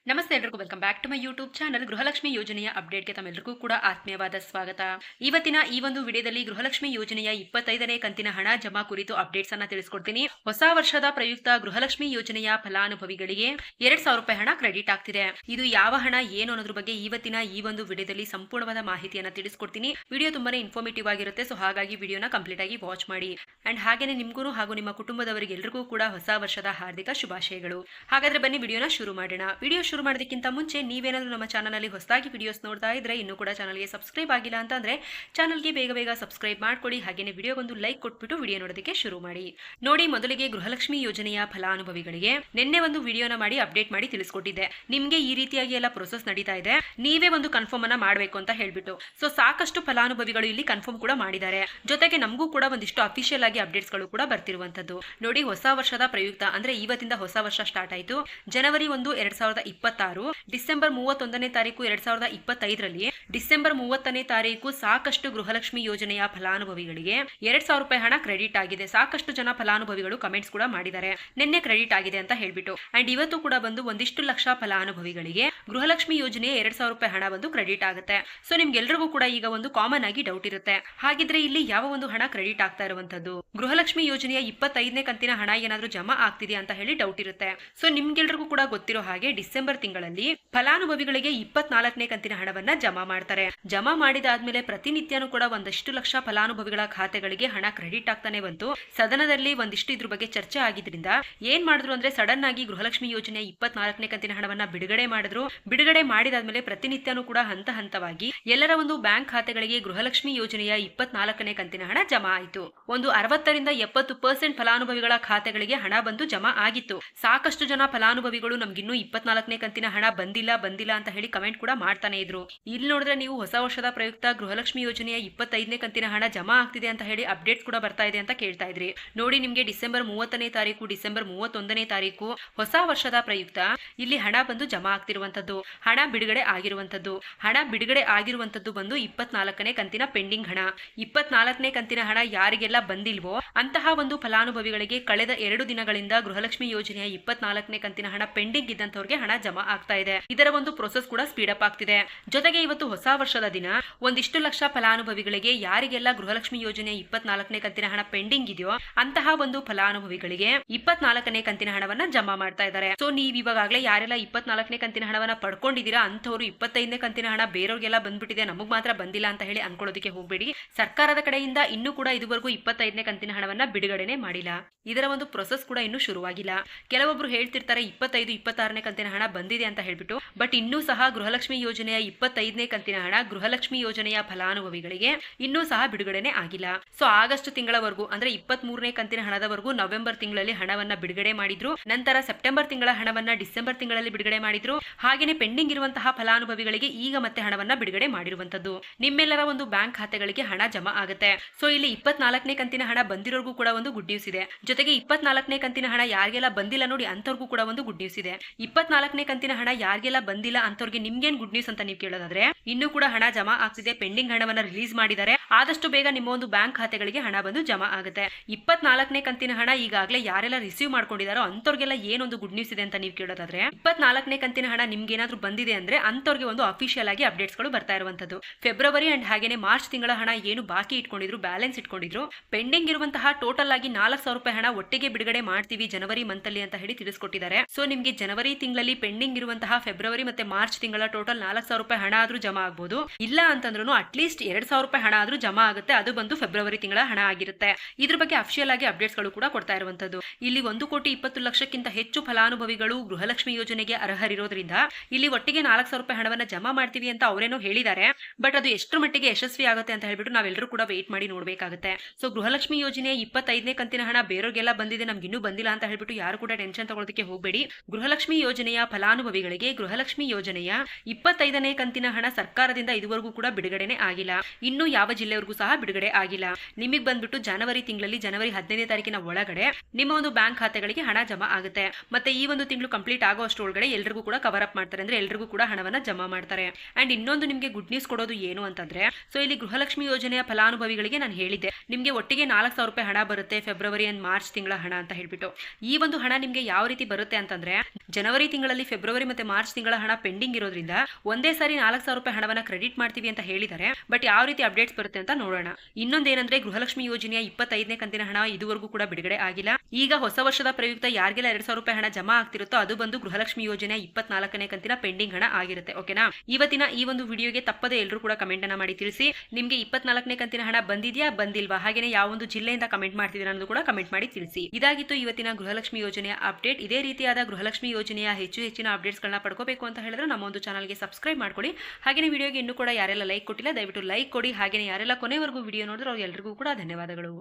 ನಮಸ್ತೆ ಎಲ್ರಿಗೂ welcome back to my YouTube channel. ಗೃಹಲಕ್ಷ್ಮಿ ಯೋಜನೆಯ ಅಪ್ಡೇಟ್ಗೆ ತಮ್ಮೆಲ್ಲರಿಗೂ ಕೂಡ ಆತ್ಮೀಯವಾದ ಸ್ವಾಗತ. ಇವತ್ತಿನ ಈ ಒಂದು ವಿಡಿಯೋದಲ್ಲಿ ಗೃಹಲಕ್ಷ್ಮಿ ಯೋಜನೆಯ 25ನೇ ಕಂತಿನ ಹಣ ಜಮಾ ಕುರಿತು ಅಪ್ಡೇಟ್ಸ್ ಅನ್ನ ತಿಳಿಸ್ಕೊಡ್ತೀನಿ. ಹೊಸ ವರ್ಷದ ಪ್ರಯುಕ್ತ ಗೃಹಲಕ್ಷ್ಮಿ ಯೋಜನೆಯ ಫಲಾನುಭವಿಗಳಿಗೆ 2,000 ರೂಪಾಯಿ ಹಣ ಕ್ರೆಡಿಟ್ ಆಗ್ತಿದೆ. ಇದು ಯಾವ ಹಣ ಏನು ಅನ್ನೋದ್ರ ಬಗ್ಗೆ ಇವತ್ತಿನ ಈ ಒಂದು ವಿಡಿಯೋದಲ್ಲಿ ಸಂಪೂರ್ಣವಾದ ಮಾಹಿತಿಯನ್ನ ತಿಳಿಸ್ಕೊಡ್ತೀನಿ. ವಿಡಿಯೋ ತುಂಬಾನೇ ಇನ್ಫಾರ್ಮೇಟಿವ್ ಆಗಿರುತ್ತೆ, ಸೊ ಹಾಗಾಗಿ ವಿಡಿಯೋನ ಕಂಪ್ಲೀಟ್ ಆಗಿ ವಾಚ್ ಮಾಡಿ. ಅಂಡ್ ಹಾಗೇನೆ ನಿಮ್ಗೂ ಹಾಗೂ ನಿಮ್ಮ ಕುಟುಂಬದವರಿಗೆಲ್ಲರಿಗೂ ಕೂಡ ಹೊಸ ವರ್ಷದ ಹಾರ್ದಿಕ ಶುಭಾಶಯಗಳು. ಹಾಗಾದ್ರೆ ಬನ್ನಿ ವಿಡಿಯೋನ ಶುರು ಮಾಡೋಣ. ವಿಡಿಯೋ ಶುರು ಮಾಡೋದಕ್ಕಿಂತ ಮುಂಚೆ ನೀವೇನಾದ್ರೂ ನಮ್ಮ ಚಾನಲ್ ಅಲ್ಲಿ ಹೊಸದಾಗಿ ವಿಡಿಯೋಸ್ ನೋಡ್ತಾ ಇದ್ರೆ ಇನ್ನೂ ಕೂಡ ಚಾನಲ್ಗೆ ಸಬ್ಸ್ಕ್ರೈಬ್ ಆಗಿಲ್ಲ ಅಂತಂದ್ರೆ ಚಾನಲ್ಗೆ ಬೇಗ ಸಬ್ಸ್ಕ್ರೈಬ್ ಮಾಡ್ಕೊಳ್ಳಿ. ಹಾಗೇನೆ ವಿಡಿಯೋಗೊಂದು ಲೈಕ್ ಕೊಟ್ಬಿಟ್ಟು ವಿಡಿಯೋ ನೋಡೋದಕ್ಕೆ ಶುರು ಮಾಡಿ. ನೋಡಿ, ಮೊದಲಿಗೆ ಗೃಹಲಕ್ಷ್ಮಿ ಯೋಜನೆಯ ಫಲಾನುಭವಿಗಳಿಗೆ ನಿನ್ನೆ ಒಂದು ವಿಡಿಯೋನ ಮಾಡಿ ಅಪ್ಡೇಟ್ ಮಾಡಿ ತಿಳಿಸ್ಕೊಟ್ಟಿದ್ದೆ. ನಿಮ್ಗೆ ಈ ರೀತಿಯಾಗಿ ಎಲ್ಲ ಪ್ರೊಸೆಸ್ ನಡೀತಾ ಇದೆ, ನೀವೇ ಒಂದು ಕನ್ಫರ್ಮ್ ಅನ್ನ ಮಾಡಬೇಕು ಅಂತ ಹೇಳ್ಬಿಟ್ಟು. ಸೊ ಸಾಕಷ್ಟು ಫಲಾನುಭವಿಗಳು ಇಲ್ಲಿ ಕನ್ಫರ್ಮ್ ಕೂಡ ಮಾಡಿದ್ದಾರೆ. ಜೊತೆಗೆ ನಮಗೂ ಕೂಡ ಒಂದಿಷ್ಟು ಅಫಿಷಿಯಲ್ ಆಗಿ ಅಪ್ಡೇಟ್ಸ್ ಗಳು ಕೂಡ ಬರ್ತಿರುವಂತದ್ದು. ನೋಡಿ, ಹೊಸ ವರ್ಷದ ಪ್ರಯುಕ್ತ ಅಂದ್ರೆ ಇವತ್ತಿಂದ ಹೊಸ ವರ್ಷ ಸ್ಟಾರ್ಟ್ ಆಯ್ತು. ಜನವರಿ 1, 2026, ಡಿಸೆಂಬರ್ 31ನೇ ತಾರೀಕು 2025ರಲ್ಲಿ ಡಿಸೆಂಬರ್ 30ನೇ ತಾರೀಕು ಸಾಕಷ್ಟು ಗೃಹಲಕ್ಷ್ಮಿ ಯೋಜನೆಯ ಫಲಾನುಭವಿಗಳಿಗೆ 2,000 ರೂಪಾಯಿ ಹಣ ಕ್ರೆಡಿಟ್ ಆಗಿದೆ. ಸಾಕಷ್ಟು ಜನ ಫಲಾನುಭವಿಗಳು ಕಮೆಂಟ್ಸ್ ಕೂಡ ಮಾಡಿದ್ದಾರೆ, ನಿನ್ನೆ ಕ್ರೆಡಿಟ್ ಆಗಿದೆ ಅಂತ ಹೇಳ್ಬಿಟ್ಟು. ಅಂಡ್ ಇವತ್ತು ಕೂಡ ಬಂದು ಒಂದಿಷ್ಟು ಲಕ್ಷ ಫಲಾನುಭವಿಗಳಿಗೆ ಗೃಹಲಕ್ಷ್ಮಿ ಯೋಜನೆಯ 2,000 ರೂಪಾಯಿ ಹಣ ಬಂದು ಕ್ರೆಡಿಟ್ ಆಗುತ್ತೆ. ಸೊ ನಿಮ್ಗೆಲ್ರಿಗೂ ಕೂಡ ಈಗ ಒಂದು ಕಾಮನ್ ಆಗಿ ಡೌಟ್ ಇರುತ್ತೆ, ಹಾಗಿದ್ರೆ ಇಲ್ಲಿ ಯಾವ ಒಂದು ಹಣ ಕ್ರೆಡಿಟ್ ಆಗ್ತಾ ಇರುವಂತದ್ದು, ಗೃಹಲಕ್ಷ್ಮಿ ಯೋಜನೆಯ 25ನೇ ಕಂತಿನ ಹಣ ಏನಾದ್ರೂ ಜಮಾ ಆಗ್ತಿದೆಯಾ ಅಂತ ಹೇಳಿ ಡೌಟ್ ಇರುತ್ತೆ. ಸೊ ನಿಮ್ಗೆಲ್ರಿಗೂ ಕೂಡ ಗೊತ್ತಿರೋ ಹಾಗೆ ಡಿಸೆಂಬರ್ ತಿಂಗಳಲ್ಲಿ ಫಲಾನುಭವಿಗಳಿಗೆ 24ನೇ ಕಂತಿನ ಹಣವನ್ನ ಜಮಾ ಮಾಡ್ತಾರೆ. ಜಮಾ ಮಾಡಿದಾದ್ಮೇಲೆ ಪ್ರತಿನಿತ್ಯನೂ ಕೂಡ ಒಂದಷ್ಟು ಲಕ್ಷ ಫಲಾನುಭವಿಗಳ ಖಾತೆಗಳಿಗೆ ಹಣ ಕ್ರೆಡಿಟ್ ಆಗ್ತಾನೆ ಬಂತು. ಸದನದಲ್ಲಿ ಒಂದಿಷ್ಟು ಇದ್ರ ಬಗ್ಗೆ ಚರ್ಚೆ ಆಗಿದ್ರಿಂದ ಏನ್ ಮಾಡಿದ್ರು ಅಂದ್ರೆ ಸಡನ್ ಆಗಿ ಗೃಹಲಕ್ಷ್ಮಿ ಯೋಜನೆಯ 24ನೇ ಕಂತಿನ ಹಣವನ್ನ ಬಿಡುಗಡೆ ಮಾಡಿದ್ರು. ಬಿಡುಗಡೆ ಮಾಡಿದಾದ್ಮೇಲೆ ಪ್ರತಿನಿತ್ಯನೂ ಕೂಡ ಹಂತ ಹಂತವಾಗಿ ಎಲ್ಲರ ಒಂದು ಬ್ಯಾಂಕ್ ಖಾತೆಗಳಿಗೆ ಗೃಹಲಕ್ಷ್ಮಿ ಯೋಜನೆಯ 24ನೇ ಕಂತಿನ ಹಣ ಜಮಾ ಆಯಿತು. ಒಂದು 60ರಿಂದ 70% ಫಲಾನುಭವಿಗಳ ಖಾತೆಗಳಿಗೆ ಹಣ ಬಂದು ಜಮಾ ಆಗಿತ್ತು. ಸಾಕಷ್ಟು ಜನ ಫಲಾನುಭವಿಗಳು ನಮ್ಗಿನ್ನೂ 24ನೇ ಕಂತಿನ ಹಣ ಬಂದಿಲ್ಲ ಅಂತ ಹೇಳಿ ಕಮೆಂಟ್ ಕೂಡ ಮಾಡ್ತಾನೆ ಇದ್ರು. ಇಲ್ಲಿ ನೋಡಿದ್ರೆ ನೀವು ಹೊಸ ವರ್ಷದ ಪ್ರಯುಕ್ತ ಗೃಹಲಕ್ಷ್ಮಿ ಯೋಜನೆಯ 25ನೇ ಕಂತಿನ ಹಣ ಜಮಾ ಆಗ್ತಿದೆ ಅಂತ ಹೇಳಿ ಅಪ್ಡೇಟ್ಸ್ ಕೂಡ ಬರ್ತಾ ಇದೆ ಅಂತ ಕೇಳ್ತಾ ಇದ್ರಿ. ನೋಡಿ, ನಿಮ್ಗೆ ಡಿಸೆಂಬರ್ 30ನೇ ತಾರೀಕು, ಡಿಸೆಂಬರ್ 31ನೇ ತಾರೀಕು ಹೊಸ ವರ್ಷದ ಪ್ರಯುಕ್ತ ಇಲ್ಲಿ ಹಣ ಬಂದು ಜಮಾ ಆಗ್ತಿರುವಂತದ್ದು, ಹಣ ಬಿಡುಗಡೆ ಆಗಿರುವಂತದ್ದು. ಹಣ ಬಿಡುಗಡೆ ಆಗಿರುವಂತದ್ದು ಬಂದು 24ನೇ ಕಂತಿನ ಪೆಂಡಿಂಗ್ ಹಣ. 24ನೇ ಕಂತಿನ ಹಣ ಯಾರಿಗೆಲ್ಲ ಬಂದಿಲ್ವೋ ಅಂತಹ ಒಂದು ಫಲಾನುಭವಿಗಳಿಗೆ ಕಳೆದ 2 ದಿನಗಳಿಂದ ಗೃಹಲಕ್ಷ್ಮಿ ಯೋಜನೆಯ 24ನೇ ಕಂತಿನ ಹಣ ಪೆಂಡಿಂಗ್ ಇದ್ದಂತವ್ರಿಗೆ ಹಣ ಜಮಾ ಆಗ್ತಾ ಇದೆ. ಇದರ ಒಂದು ಪ್ರೊಸೆಸ್ ಕೂಡ ಸ್ಪೀಡ್ ಅಪ್ ಆಗ್ತಿದೆ. ಜೊತೆಗೆ ಇವತ್ತು ಹೊಸ ವರ್ಷದ ದಿನ ಒಂದಿಷ್ಟು ಲಕ್ಷ ಫಲಾನುಭವಿಗಳಿಗೆ ಯಾರಿಗೆಲ್ಲ ಗೃಹಲಕ್ಷ್ಮಿ ಯೋಜನೆಯ 24ನೇ ಕಂತಿನ ಹಣ ಪೆಂಡಿಂಗ್ ಇದೆಯೋ ಅಂತಹ ಒಂದು ಫಲಾನುಭವಿಗಳಿಗೆ 24ನೇ ಕಂತಿನ ಹಣವನ್ನ ಜಮಾ ಮಾಡ್ತಾ ಇದ್ದಾರೆ. ಸೊ ನೀವು ಇವಾಗಲೇ ಯಾರೆಲ್ಲ 24ನೇ ಕಂತಿನ ಹಣವನ್ನ ಪಡ್ಕೊಂಡಿದ್ದೀರಾ ಅಂತವರು 25ನೇ ಕಂತಿನ ಹಣ ಬೇರೆಯವ್ರಿಗೆಲ್ಲ ಬಂದ್ಬಿಟ್ಟಿದೆ, ನಮಗ್ ಮಾತ್ರ ಬಂದಿಲ್ಲ ಅಂತ ಹೇಳಿ ಅನ್ಕೊಳ್ಳೋದಕ್ಕೆ ಹೋಗ್ಬೇಡಿ. ಸರ್ಕಾರದ ಕಡೆಯಿಂದ ಇನ್ನೂ ಕೂಡ ಇದುವರೆಗೂ 25ನೇ ಕಂತಿನ ಹಣವನ್ನ ಬಿಡುಗಡೆನೆ ಮಾಡಿಲ್ಲ. ಇದರ ಒಂದು ಪ್ರೊಸೆಸ್ ಕೂಡ ಇನ್ನೂ ಶುರುವಾಗಿಲ್ಲ. ಕೆಲವೊಬ್ರು ಹೇಳ್ತಿರ್ತಾರೆ 25, 26ನೇ ಕಂತಿನ ಹಣ ಬಂದಿದೆ ಅಂತ ಹೇಳ್ಬಿಟ್ಟು. ಬಟ್ ಇನ್ನೂ ಸಹ ಗೃಹಲಕ್ಷ್ಮಿ ಯೋಜನೆಯ 25ನೇ ಕಂತಿನ ಹಣ ಗೃಹಲಕ್ಷ್ಮಿ ಯೋಜನೆಯ ಫಲಾನುಭವಿಗಳಿಗೆ ಇನ್ನೂ ಸಹ ಬಿಡುಗಡೆನೆ ಆಗಿಲ್ಲ. ಸೊ ಆಗಸ್ಟ್ ತಿಂಗಳವರೆಗೂ ಅಂದ್ರೆ 23ನೇ ಕಂತಿನ ಹಣದವರೆಗೂ ನವೆಂಬರ್ ತಿಂಗಳಲ್ಲಿ ಹಣವನ್ನ ಬಿಡುಗಡೆ ಮಾಡಿದ್ರು. ನಂತರ ಸೆಪ್ಟೆಂಬರ್ ತಿಂಗಳ ಹಣವನ್ನ ಡಿಸೆಂಬರ್ ತಿಂಗಳಲ್ಲಿ ಬಿಡುಗಡೆ ಮಾಡಿದ್ರು. ಹಾಗೇನೆ ಪೆಂಡಿಂಗ್ ಇರುವಂತಹ ಫಲಾನುಭವಿಗಳಿಗೆ ಈಗ ಮತ್ತೆ ಹಣವನ್ನ ಬಿಡುಗಡೆ ಮಾಡಿರುವಂತದ್ದು. ನಿಮ್ಮೆಲ್ಲರ ಒಂದು ಬ್ಯಾಂಕ್ ಖಾತೆಗಳಿಗೆ ಹಣ ಜಮಾ ಆಗುತ್ತೆ. ಸೊ ಇಲ್ಲಿ 24ನೇ ಕಂತಿನ ಹಣ ಬಂದಿರೋರ್ಗೂ ಕೂಡ ಒಂದು ಗುಡ್ ನ್ಯೂಸ್ ಇದೆ. ಜೊತೆಗೆ 24ನೇ ಕಂತಿನ ಹಣ ಯಾರಿಗೆಲ್ಲ ಬಂದಿಲ್ಲ ನೋಡಿ ಅಂತವ್ರಿಗೂ ಕೂಡ ಒಂದು ಗುಡ್ ನ್ಯೂಸ್ ಇದೆ. 24ನೇ ಕಂತಿನ ಹಣ ಯಾರಿಗೆಲ್ಲ ಬಂದಿಲ್ಲ ಅಂತವ್ರಿಗೆ ನಿಮ್ಗೇನ್ ಗುಡ್ ನ್ಯೂಸ್ ಅಂತ ನೀವು ಕೇಳೋದಾದ್ರೆ ಇನ್ನೂ ಕೂಡ ಹಣ ಜಮಾ ಆಗ್ತಿದೆ. ಪೆಂಡಿಂಗ್ ಹಣವನ್ನ ರಿಲೀಸ್ ಮಾಡಿದ್ದಾರೆ. ಆದಷ್ಟು ಬೇಗ ನಿಮ್ಮ ಒಂದು ಬ್ಯಾಂಕ್ ಖಾತೆಗಳಿಗೆ ಹಣ ಬಂದು ಜಮಾ ಆಗುತ್ತೆ. 24ನೇ ಕಂತಿನ ಹಣ ಈಗಾಗಲೇ ಯಾರೆಲ್ಲ ರಿಸೀವ್ ಮಾಡ್ಕೊಂಡಿದಾರೋ ಅಂತವ್ರಿಗೆಲ್ಲ ಏನೊಂದು ಗುಡ್ ನ್ಯೂಸ್ ಇದೆ ಅಂತ ನೀವು ಕೇಳೋದಾದ್ರೆ 24ನೇ ಕಂತಿನ ಹಣ ನಿಮ್ಗೆ ಏನಾದ್ರೂ ಬಂದಿದೆ ಅಂದ್ರೆ ಅಂತವ್ರಿಗೆ ಒಂದು ಅಫಿಷಿಯಲ್ ಆಗಿ ಅಪ್ಡೇಟ್ಸ್ ಗಳು ಬರ್ತಾ ಇರುವಂತದ್ದು. ಫೆಬ್ರವರಿ ಅಂಡ್ ಹಾಗೇನೆ ಮಾರ್ಚ್ ತಿಂಗಳ ಹಣ ಏನು ಬಾಕಿ ಇಟ್ಕೊಂಡಿದ್ರು, ಬ್ಯಾಲೆನ್ಸ್ ಇಟ್ಕೊಂಡಿದ್ರು, ಪೆಂಡಿಂಗ್ ಇರುವಂತಹ ಟೋಟಲ್ ಆಗಿ 4,000 ರೂಪಾಯಿ ಹಣ ಒಟ್ಟಿಗೆ ಬಿಡುಗಡೆ ಮಾಡ್ತೀವಿ ಜನವರಿ ಮಂತ್ ಅಲ್ಲಿ ಅಂತ ಹೇಳಿ ತಿಳಿಸ್ಕೊಟ್ಟಿದ್ದಾರೆ. ಸೊ ನಿಮ್ಗೆ ಜನವರಿ ತಿಂಗಳಲ್ಲಿ ಪೆಂಡಿಂಗ್ ಇರುವಂತಹ ಫೆಬ್ರವರಿ ಮತ್ತೆ ಮಾರ್ಚ್ ತಿಂಗಳ ಟೋಟಲ್ 4,000 ರೂಪಾಯಿ ಹಣ ಆದ್ರೂ ಜಮಾ ಆಗಬಹುದು. ಇಲ್ಲ ಅಂತಂದ್ರೂ ಅಟ್ಲೀಸ್ಟ್ 2,000 ರೂಪಾಯಿ ಹಣ ಆದ್ರೂ ಜಮಾ ಆಗುತ್ತೆ. ಅದು ಬಂದು ಫೆಬ್ರವರಿ ತಿಂಗಳ ಹಣ ಆಗಿರುತ್ತೆ. ಇದ್ರ ಬಗ್ಗೆ ಅಫಿಷಿಯಲ್ ಆಗಿ ಅಪ್ಡೇಟ್ಸ್ ಗಳು ಕೂಡ ಕೊಡ್ತಾ ಇರುವಂತದ್ದು. ಇಲ್ಲಿ 1,20,00,000ಕ್ಕಿಂತ ಹೆಚ್ಚು ಫಲಾನುಭವಿಗಳು ಗೃಹಲಕ್ಷ್ಮಿ ಯೋಜನೆಗೆ ಅರ್ಹರಿರೋದ್ರಿಂದ ಇಲ್ಲಿ ಒಟ್ಟಿಗೆ 4,000 ರೂಪಾಯಿ ಹಣವನ್ನ ಜಮಾ ಮಾಡ್ತೀವಿ ಅಂತ ಅವರೇನೋ ಹೇಳಿದ್ದಾರೆ. ಬಟ್ ಅದು ಎಷ್ಟು ಮಟ್ಟಿಗೆ ಯಶಸ್ವಿ ಆಗುತ್ತೆ ಅಂತ ಹೇಳ್ಬಿಟ್ಟು ನಾವೆಲ್ಲರೂ ಕೂಡ ವೇಟ್ ಮಾಡಿ ನೋಡ್ಬೇಕಾಗುತ್ತೆ. ಸೊ ಗೃಹಲಕ್ಷ್ಮಿ ಯೋಜನೆಯ 25ನೇ ಕಂತಿನ ಹಣ ಬೇರೆಯವ್ರಿಗೆಲ್ಲ ಬಂದಿದೆ, ನಮ್ಗೆ ಇನ್ನೂ ಬಂದಿಲ್ಲ ಅಂತ ಹೇಳ್ಬಿಟ್ಟು ಯಾರು ಕೂಡ ಟೆನ್ಷನ್ ತಗೊಳ್ಳೋದಕ್ಕೆ ಹೋಗಬೇಡಿ. ಗೃಹಲಕ್ಷ್ಮಿ ಯೋಜನೆಯ ಫಲಾನುಭವಿಗಳಿಗೆ ಗೃಹಲಕ್ಷ್ಮಿ ಯೋಜನೆಯ 25ನೇ ಕಂತಿನ ಹಣ ಸರ್ಕಾರದಿಂದ ಇದುವರೆಗೂ ಕೂಡ ಬಿಡುಗಡೆನೆ ಆಗಿಲ್ಲ. ಇನ್ನು ಯಾವ ಜಿಲ್ಲೆವರೆಗೂ ಸಹ ಬಿಡುಗಡೆ ಆಗಿಲ್ಲ. ನಿಮಗೆ ಬಂದ್ಬಿಟ್ಟು ಜನವರಿ ತಿಂಗಳಲ್ಲಿ ಜನವರಿ 15ನೇ ತಾರೀಕಿನ ಒಳಗಡೆ ನಿಮ್ಮ ಒಂದು ಬ್ಯಾಂಕ್ ಖಾತೆಗಳಿಗೆ ಹಣ ಜಮಾ ಆಗುತ್ತೆ. ಮತ್ತೆ ಈ ಒಂದು ತಿಂಗಳು ಕಂಪ್ಲೀಟ್ ಆಗೋ ಅಷ್ಟರೊಳಗಡೆ ಎಲ್ಲರಿಗೂ ಕೂಡ ಕವರ್ ಅಪ್ ಮಾಡ್ತಾರೆ ಅಂದ್ರೆ ಎಲ್ರಿಗೂ ಕೂಡ ಹಣವನ್ನ ಜಮಾ ಮಾಡ್ತಾರೆ. ಅಂಡ್ ಇನ್ನೊಂದು ನಿಮಗೆ ಗುಡ್ ನ್ಯೂಸ್ ಕೊಡೋದು ಏನು ಅಂತಂದ್ರೆ, ಸೊ ಇಲ್ಲಿ ಗೃಹಲಕ್ಷ್ಮಿ ಯೋಜನೆಯ ಫಲಾನುಭವಿಗಳಿಗೆ ನಾನು ಹೇಳಿದ್ದೆ ನಿಮಗೆ ಒಟ್ಟಿಗೆ 4,000 ರೂಪಾಯಿ ಹಣ ಬರುತ್ತೆ ಫೆಬ್ರವರಿ ಅಂಡ್ ಮಾರ್ಚ್ ತಿಂಗಳ ಹಣ ಅಂತ ಹೇಳ್ಬಿಟ್ಟು. ಈ ಒಂದು ಹಣ ನಿಮಗೆ ಯಾವ ರೀತಿ ಬರುತ್ತೆ ಅಂತಂದ್ರೆ, ಜನವರಿ ತಿಂಗಳಲ್ಲಿ ಫೆಬ್ರವರಿ ಮತ್ತೆ ಮಾರ್ಚ್ ತಿಂಗಳ ಹಣ ಪೆಂಡಿಂಗ್ ಇರೋದ್ರಿಂದ ಒಂದೇ ಸಾರಿ 4,000 ರೂಪಾಯಿ ಹಣವನ್ನ ಕ್ರೆಡಿಟ್ ಮಾಡ್ತೀವಿ ಅಂತ ಹೇಳಿದ್ದಾರೆ. ಬಟ್ ಯಾವ ರೀತಿ ಅಪ್ಡೇಟ್ಸ್ ಬರುತ್ತೆ ಅಂತ ನೋಡೋಣ. ಇನ್ನೊಂದೇನಂದ್ರೆ, ಗೃಹಲಕ್ಷ್ಮಿ ಯೋಜನೆಯ 25ನೇ ಕಂತಿನ ಹಣ ಇದುವರೆಗೂ ಕೂಡ ಬಿಡುಗಡೆ ಆಗಿಲ್ಲ. ಈಗ ಹೊಸ ವರ್ಷದ ಪ್ರಯುಕ್ತ ಯಾರಿಗೆಲ್ಲ 2,000 ರೂಪಾಯಿ ಹಣ ಜಮಾ ಆಗ್ತಿರುತ್ತೋ ಅದು ಬಂದು ಗೃಹಲಕ್ಷ್ಮಿ ಯೋಜನೆಯ 24ನೇ ಕಂತಿನ ಪೆಂಡಿಂಗ್ ಹಣ ಆಗಿರುತ್ತೆ. ಓಕೆನಾ? ಇವತ್ತಿನ ಈ ಒಂದು ವಿಡಿಯೋಗೆ ತಪ್ಪದೆ ಎಲ್ಲರೂ ಕೂಡ ಕಮೆಂಟ್ ಅನ್ನ ಮಾಡಿ ತಿಳಿಸಿ, ನಿಮಗೆ 24ನೇ ಕಂತಿನ ಹಣ ಬಂದಿದ್ಯಾ ಬಂದಿಲ್ವಾ, ಹಾಗೇನೆ ಯಾವ ಒಂದು ಜಿಲ್ಲೆಯಿಂದ ಕಮೆಂಟ್ ಮಾಡ್ತಿದ್ದೀರಾ ಅನ್ನೋದು ಕೂಡ ಕಮೆಂಟ್ ಮಾಡಿ ತಿಳಿಸಿ. ಇದಾಗಿತ್ತು ಇವತ್ತಿನ ಗೃಹಲಕ್ಷ್ಮಿ ಯೋಜನೆಯ ಅಪ್ಡೇಟ್. ಇದೇ ರೀತಿಯಾದ ಗೃಹಲಕ್ಷ್ಮಿ ಯೋಜನೆಯ ಹೆಚ್ಚಿನ ಅಪ್ಡೇಟ್ಸ್ ಗಳನ್ನ ಪಡ್ಕೋಬೇಕು ಅಂತ ಹೇಳಿದ್ರೆ ನಮ್ಮ ಒಂದು ಚಾನಲ್ಗೆ ಸಬ್ಸ್ಕ್ರೈಬ್ ಮಾಡ್ಕೊಳ್ಳಿ. ಹಾಗೇನೆ ವಿಡಿಯೋಗೆ ಇನ್ನೂ ಕೂಡ ಯಾರೆಲ್ಲ ಲೈಕ್ ಕೊಟ್ಟಿಲ್ಲ ದಯವಿಟ್ಟು ಲೈಕ್ ಕೊಡಿ. ಹಾಗೇನೆ ಯಾರೆಲ್ಲ ಕೊನೆವರೆಗೂ ವಿಡಿಯೋ ನೋಡಿದ್ರೆ ಅವ್ರಿಗೆಲ್ಲರಿಗೂ ಕೂಡ ಧನ್ಯವಾದಗಳು.